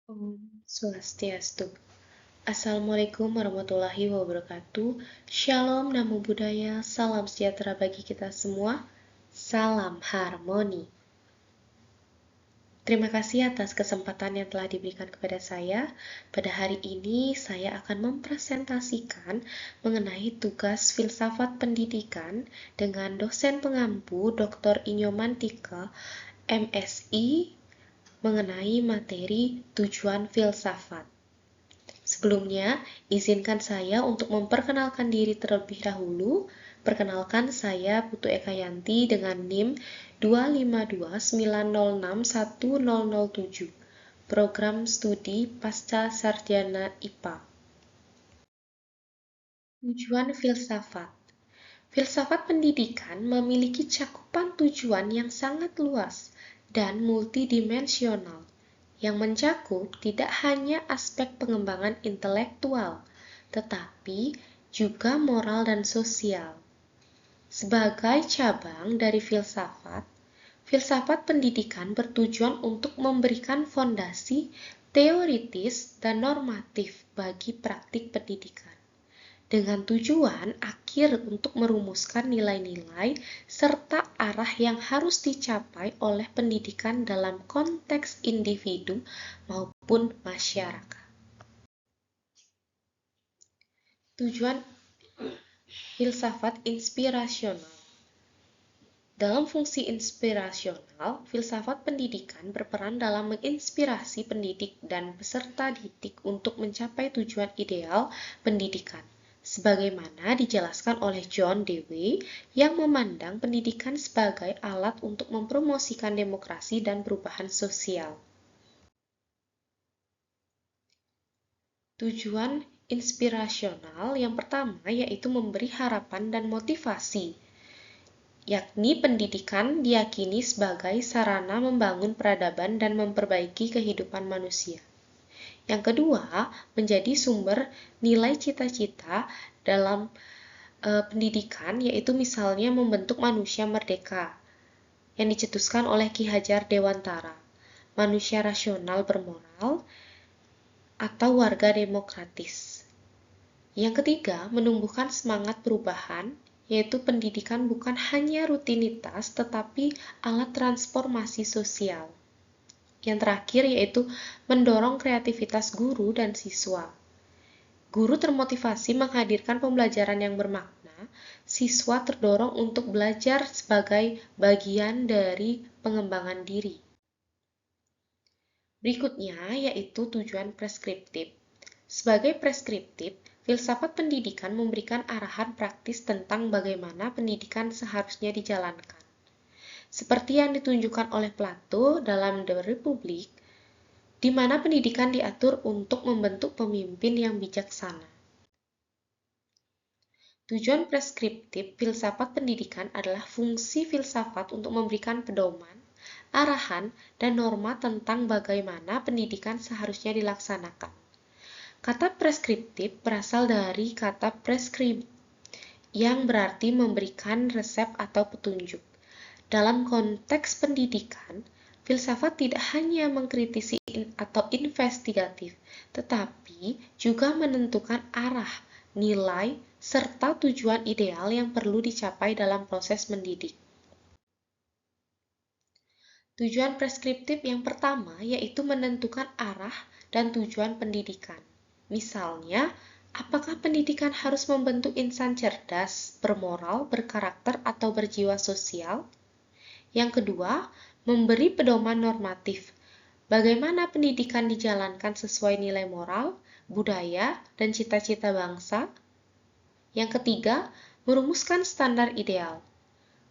Om Swastiastu. Assalamualaikum warahmatullahi wabarakatuh. Shalom, namo buddhaya, salam sejahtera bagi kita semua. Salam harmoni. Terima kasih atas kesempatan yang telah diberikan kepada saya. Pada hari ini saya akan mempresentasikan mengenai tugas filsafat pendidikan dengan dosen pengampu Dr. Inyomantika, MSI, mengenai materi tujuan filsafat. Sebelumnya, izinkan saya untuk memperkenalkan diri terlebih dahulu. Perkenalkan, saya Putu Ekayanti dengan NIM 252906107, Program Studi Pasca Sarjana IPA. Tujuan filsafat. Filsafat pendidikan memiliki cakupan tujuan yang sangat luas dan multidimensional, yang mencakup tidak hanya aspek pengembangan intelektual, tetapi juga moral dan sosial. Sebagai cabang dari filsafat, filsafat pendidikan bertujuan untuk memberikan fondasi teoritis dan normatif bagi praktik pendidikan, dengan tujuan akhir untuk merumuskan nilai-nilai serta arah yang harus dicapai oleh pendidikan dalam konteks individu maupun masyarakat. Tujuan filsafat inspirasional. Dalam fungsi inspirasional, filsafat pendidikan berperan dalam menginspirasi pendidik dan peserta didik untuk mencapai tujuan ideal pendidikan, sebagaimana dijelaskan oleh John Dewey yang memandang pendidikan sebagai alat untuk mempromosikan demokrasi dan perubahan sosial. Tujuan inspirasional yang pertama yaitu memberi harapan dan motivasi, yakni pendidikan diyakini sebagai sarana membangun peradaban dan memperbaiki kehidupan manusia. Yang kedua, menjadi sumber nilai cita-cita dalam pendidikan, yaitu misalnya membentuk manusia merdeka, yang dicetuskan oleh Ki Hajar Dewantara, manusia rasional bermoral, atau warga demokratis. Yang ketiga, menumbuhkan semangat perubahan, yaitu pendidikan bukan hanya rutinitas tetapi alat transformasi sosial. Yang terakhir yaitu mendorong kreativitas guru dan siswa. Guru termotivasi menghadirkan pembelajaran yang bermakna, siswa terdorong untuk belajar sebagai bagian dari pengembangan diri. Berikutnya yaitu tujuan preskriptif. Sebagai preskriptif, filsafat pendidikan memberikan arahan praktis tentang bagaimana pendidikan seharusnya dijalankan. Seperti yang ditunjukkan oleh Plato dalam The Republic, di mana pendidikan diatur untuk membentuk pemimpin yang bijaksana. Tujuan preskriptif filsafat pendidikan adalah fungsi filsafat untuk memberikan pedoman, arahan, dan norma tentang bagaimana pendidikan seharusnya dilaksanakan. Kata preskriptif berasal dari kata prescribe, yang berarti memberikan resep atau petunjuk. Dalam konteks pendidikan, filsafat tidak hanya mengkritisi atau investigatif, tetapi juga menentukan arah, nilai, serta tujuan ideal yang perlu dicapai dalam proses mendidik. Tujuan preskriptif yang pertama yaitu menentukan arah dan tujuan pendidikan. Misalnya, apakah pendidikan harus membentuk insan cerdas, bermoral, berkarakter, atau berjiwa sosial? Yang kedua, memberi pedoman normatif. Bagaimana pendidikan dijalankan sesuai nilai moral, budaya, dan cita-cita bangsa? Yang ketiga, merumuskan standar ideal.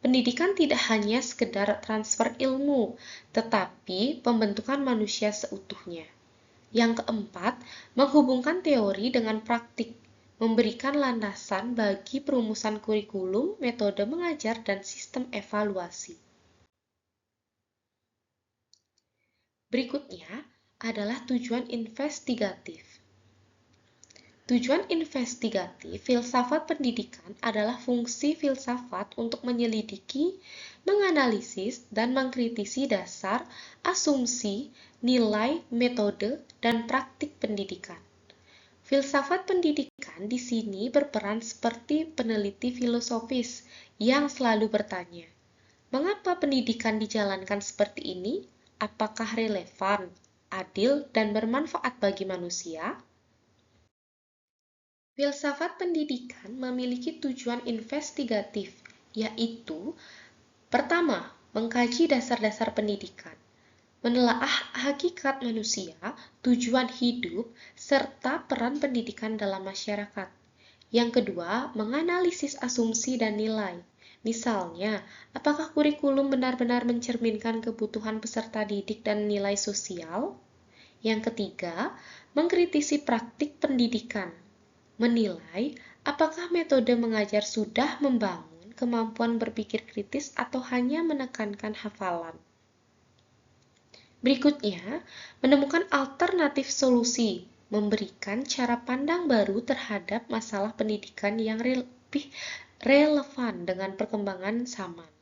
Pendidikan tidak hanya sekedar transfer ilmu, tetapi pembentukan manusia seutuhnya. Yang keempat, menghubungkan teori dengan praktik, memberikan landasan bagi perumusan kurikulum, metode mengajar, dan sistem evaluasi. Berikutnya adalah tujuan investigatif. Tujuan investigatif filsafat pendidikan adalah fungsi filsafat untuk menyelidiki, menganalisis, dan mengkritisi dasar, asumsi, nilai, metode, dan praktik pendidikan. Filsafat pendidikan di sini berperan seperti peneliti filosofis yang selalu bertanya, mengapa pendidikan dijalankan seperti ini? Apakah relevan, adil, dan bermanfaat bagi manusia? Filsafat pendidikan memiliki tujuan investigatif, yaitu pertama, mengkaji dasar-dasar pendidikan, menelaah hakikat manusia, tujuan hidup, serta peran pendidikan dalam masyarakat. Yang kedua, menganalisis asumsi dan nilai. Misalnya, apakah kurikulum benar-benar mencerminkan kebutuhan peserta didik dan nilai sosial? Yang ketiga, mengkritisi praktik pendidikan. Menilai apakah metode mengajar sudah membangun kemampuan berpikir kritis atau hanya menekankan hafalan. Berikutnya, menemukan alternatif solusi, memberikan cara pandang baru terhadap masalah pendidikan yang lebih relevan dengan perkembangan zaman.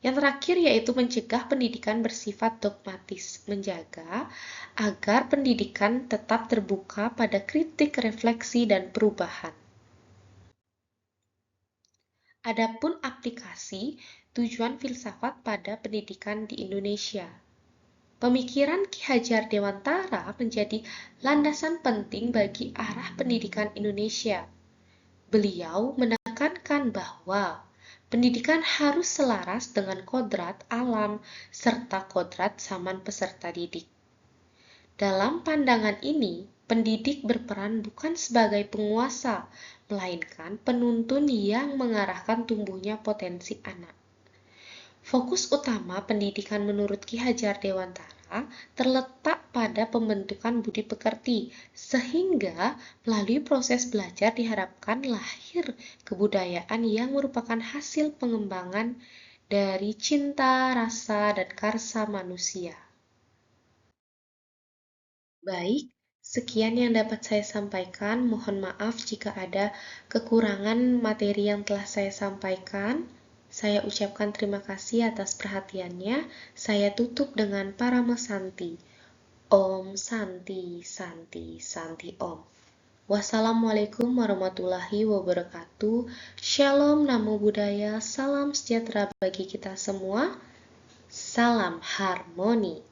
Yang terakhir yaitu mencegah pendidikan bersifat dogmatis, menjaga agar pendidikan tetap terbuka pada kritik, refleksi, dan perubahan. Adapun aplikasi tujuan filsafat pada pendidikan di Indonesia. Pemikiran Ki Hajar Dewantara menjadi landasan penting bagi arah pendidikan Indonesia. Beliau menekankan bahwa pendidikan harus selaras dengan kodrat alam serta kodrat zaman peserta didik. Dalam pandangan ini, pendidik berperan bukan sebagai penguasa, melainkan penuntun yang mengarahkan tumbuhnya potensi anak. Fokus utama pendidikan menurut Ki Hajar Dewantara terletak pada pembentukan budi pekerti, sehingga melalui proses belajar diharapkan lahir kebudayaan yang merupakan hasil pengembangan dari cinta, rasa, dan karsa manusia. Baik, sekian yang dapat saya sampaikan. Mohon maaf jika ada kekurangan materi yang telah saya sampaikan. Saya ucapkan terima kasih atas perhatiannya. Saya tutup dengan Parama Santi. Om Santi, Santi, Santi Om. Wassalamualaikum warahmatullahi wabarakatuh. Shalom, Namo Buddhaya, salam sejahtera bagi kita semua. Salam harmoni.